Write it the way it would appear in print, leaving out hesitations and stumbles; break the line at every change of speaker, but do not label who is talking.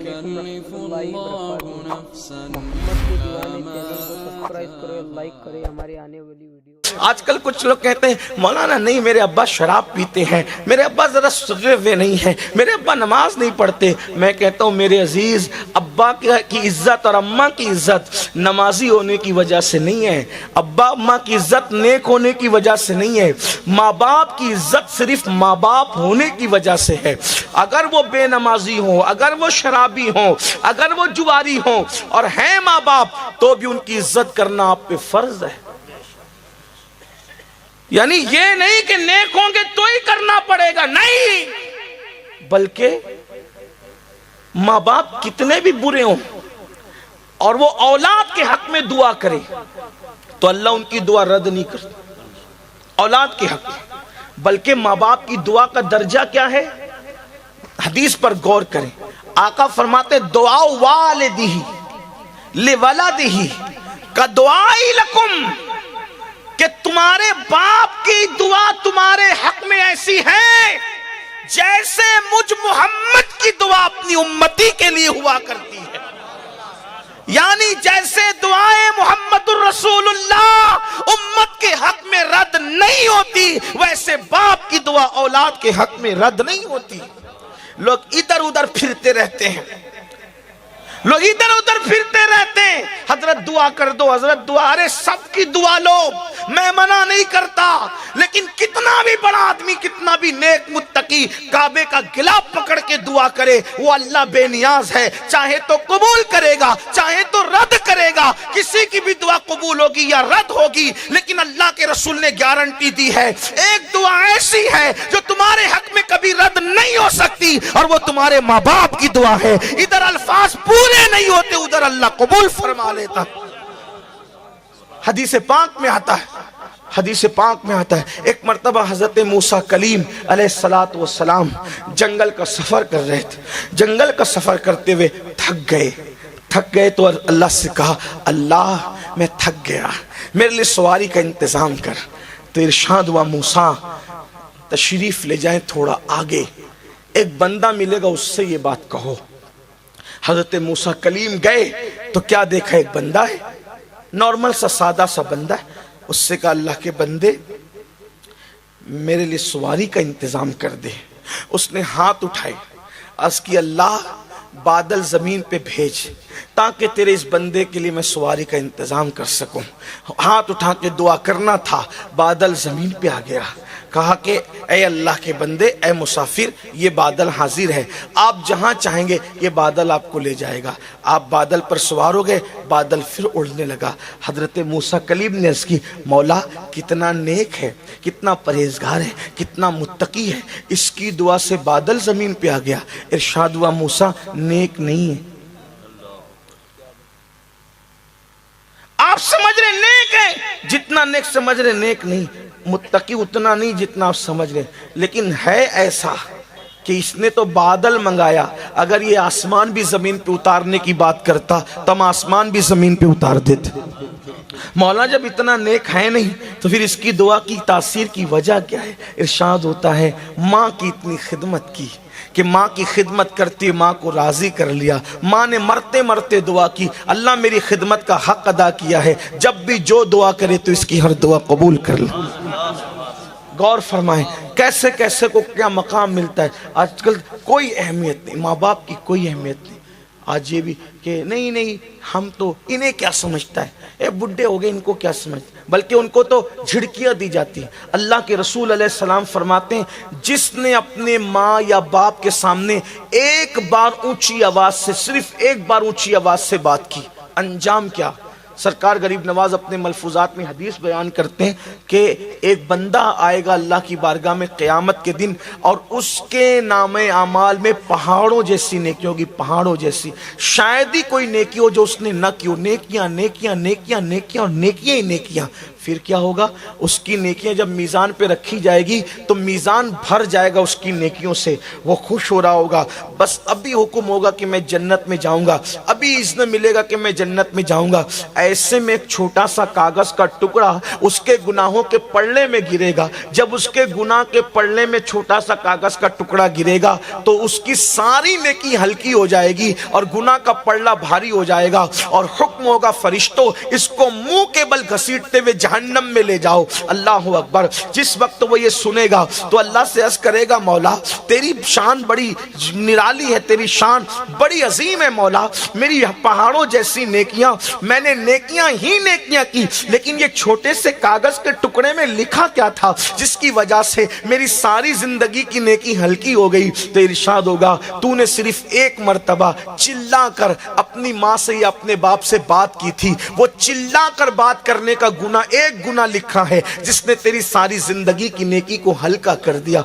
يكلف الله نفسا إلا ما
آج کل کچھ لوگ کہتے ہیں مولانا نہیں میرے ابا شراب پیتے ہیں، میرے ابا ذرا سجے ہوئے نہیں ہیں، میرے ابا نماز نہیں پڑھتے۔ میں کہتا ہوں میرے عزیز، ابا کی عزت اور اماں کی عزت نمازی ہونے کی وجہ سے نہیں ہے، ابا اماں کی عزت نیک ہونے کی وجہ سے نہیں ہے، ماں باپ کی عزت صرف ماں باپ ہونے کی وجہ سے ہے۔ اگر وہ بے نمازی ہوں، اگر وہ شرابی ہوں، اگر وہ جواری ہوں اور ہیں ماں باپ، تو بھی ان کی عزت کرنا آپ پہ فرض ہے۔ یعنی یہ نہیں کہ نیک ہوں گے تو ہی کرنا پڑے گا، نہیں، بلکہ ماں باپ کتنے بھی برے ہوں اور وہ اولاد کے حق میں دعا کرے تو اللہ ان کی دعا رد نہیں کرتا، اولاد کے حق میں۔ بلکہ ماں باپ کی دعا کا درجہ کیا ہے؟ حدیث پر غور کریں، آقا فرماتے دعا والدہ لولدہ کا دعائی لکم، کہ تمہارے باپ کی دعا تمہارے حق میں ایسی ہے جیسے مجھ محمد کی دعا اپنی امتی کے لیے ہوا کرتی ہے۔ یعنی جیسے دعائیں محمد الرسول اللہ امت کے حق میں رد نہیں ہوتی، ویسے باپ کی دعا اولاد کے حق میں رد نہیں ہوتی۔ لوگ ادھر ادھر پھرتے رہتے ہیں، لوگ ادھر ادھر پھرتے رہتے ہیں، حضرت دعا کر دو، حضرت دعا، ارے سب کی دعا لو، میں منع نہیں کرتا، لیکن کتنا بھی بڑا آدمی، کتنا بھی نیک متقی کعبے کا گلاف پکڑ کے دعا کرے، وہ اللہ بے نیاز ہے، چاہے تو قبول کرے گا چاہے تو رد کرے گا۔ کسی کی بھی دعا قبول ہوگی یا رد ہوگی، لیکن اللہ کے رسول نے گارنٹی دی ہے، ایک دعا ایسی ہے جو تمہارے حق میں کبھی رد نہیں ہو سکتی، اور وہ تمہارے ماں باپ کی دعا ہے۔ ادھر الفاظ پورے نہیں ہوتے، ادھر اللہ قبول فرما لیتا۔ حدیث پاک میں آتا ہے، حدیث پاک میں آتا ہے، ایک مرتبہ حضرت موسیٰ کلیم علیہ السلام جنگل کا سفر کر رہے تھے، جنگل کا سفر کرتے ہوئے تھک گئے تو اللہ سے کہا، اللہ میں تھک گیا، میرے لیے سواری کا انتظام کر۔ تو ارشاد ہوا، موسیٰ تشریف لے جائیں تھوڑا آگے، ایک بندہ ملے گا، اس سے یہ بات کہو۔ حضرت موسیٰ کلیم گئے تو کیا دیکھا؟ ایک بندہ ہے، نارمل سا سادہ سا بندہ ہے۔ اس سے کہا، اللہ کے بندے میرے لیے سواری کا انتظام کر دے۔ اس نے ہاتھ اٹھائے، عرض کی، اللہ بادل زمین پہ بھیج تاکہ تیرے اس بندے کے لیے میں سواری کا انتظام کر سکوں۔ ہاتھ اٹھا کے دعا کرنا تھا، بادل زمین پہ آ گیا۔ کہا کہ اے اللہ کے بندے، اے مسافر، یہ بادل حاضر ہے، آپ جہاں چاہیں گے یہ بادل آپ کو لے جائے گا۔ آپ بادل پر سوار ہو گئے، بادل پھر اڑنے لگا۔ حضرت موسیٰ کلیم نے عرض کی، مولا کتنا نیک ہے، کتنا پرہیزگار ہے، کتنا متقی ہے، اس کی دعا سے بادل زمین پہ آ گیا۔ ارشاد ہوا، موسیٰ نیک نہیں ہے۔ آپ سمجھ رہے نیک ہے، جتنا نیک سمجھ رہے نیک نہیں، متقی اتنا نہیں جتنا آپ سمجھ رہے، لیکن ہے ایسا کہ اس نے تو بادل منگایا، اگر یہ آسمان بھی زمین پہ اتارنے کی بات کرتا تو ہم آسمان بھی زمین پہ اتار دیتے۔ مولا جب اتنا نیک ہے نہیں تو پھر اس کی دعا کی تاثیر کی وجہ کیا ہے؟ ارشاد ہوتا ہے، ماں کی اتنی خدمت کی کہ ماں کی خدمت کرتی ماں کو راضی کر لیا، ماں نے مرتے مرتے دعا کی، اللہ میری خدمت کا حق ادا کیا ہے، جب بھی جو دعا کرے تو اس کی ہر دعا قبول کر لے۔ غور فرمائیں کیسے کیسے کو کیا مقام ملتا ہے۔ آج کل کوئی اہمیت نہیں، ماں باپ کی کوئی اہمیت نہیں۔ آج یہ بھی کہ نہیں ہم تو انہیں کیا سمجھتا ہے، اے بڈھے ہو گئے ان کو کیا سمجھتا ہے، بلکہ ان کو تو جھڑکیاں دی جاتی ہیں۔ اللہ کے رسول علیہ السلام فرماتے ہیں، جس نے اپنے ماں یا باپ کے سامنے ایک بار اونچی آواز سے، صرف ایک بار اونچی آواز سے بات کی، انجام کیا؟ سرکار غریب نواز اپنے ملفوظات میں حدیث بیان کرتے ہیں کہ ایک بندہ آئے گا اللہ کی بارگاہ میں قیامت کے دن، اور اس کے نام اعمال میں پہاڑوں جیسی نیکی ہوگی، پہاڑوں جیسی، شاید ہی کوئی نیکی ہو جو اس نے نہ کی ہو، نیکیاں نیکیاں نیکیاں نیکیاں اور نیکیاں ہی نیکیاں۔ پھر کیا ہوگا؟ اس کی نیکیاں جب میزان پہ رکھی جائے گی تو میزان بھر جائے گا اس کی نیکیوں سے، وہ خوش ہو رہا ہوگا، بس ابھی حکم ہوگا کہ میں جنت میں جاؤں گا، ابھی اذن ملے گا کہ میں جنت میں جاؤں گا۔ ایسے میں ایک چھوٹا سا کاغذ کا ٹکڑا اس کے گناہوں کے پلڑے میں گرے گا۔ جب اس کے گناہ کے پلڑے میں چھوٹا سا کاغذ کا ٹکڑا گرے گا تو اس کی ساری نیکی ہلکی ہو جائے گی اور گناہ کا پلڑا بھاری ہو جائے گا، اور حکم ہوگا فرشتوں اس کو منہ کے بل گھسیٹتے ہوئے جہنم میں لے جاؤ۔ اللہ اکبر۔ جس وقت وہ یہ سنے گا تو اللہ سے عرض کرے گا مولا تیری شان بڑی نرالی ہے، تیری شان بڑی عظیم ہے مولا، میری پہاڑوں جیسی نیکیاں، میں نے نیکیاں ہی نیکیاں کی، لیکن یہ چھوٹے سے کاغذ کے ٹکڑے میں لکھا کیا تھا جس کی وجہ سے میری ساری زندگی کی نیکی ہلکی ہو گئی؟ تو ارشاد ہوگا تو نے صرف ایک مرتبہ چلا کر اپنی ماں سے یا اپنے باپ سے بات کی تھی، وہ چلا کر بات کرنے کا گناہ ایک گناہ لکھا ہے جس نے تیری ساری زندگی کی نیکی کو ہلکا کر دیا۔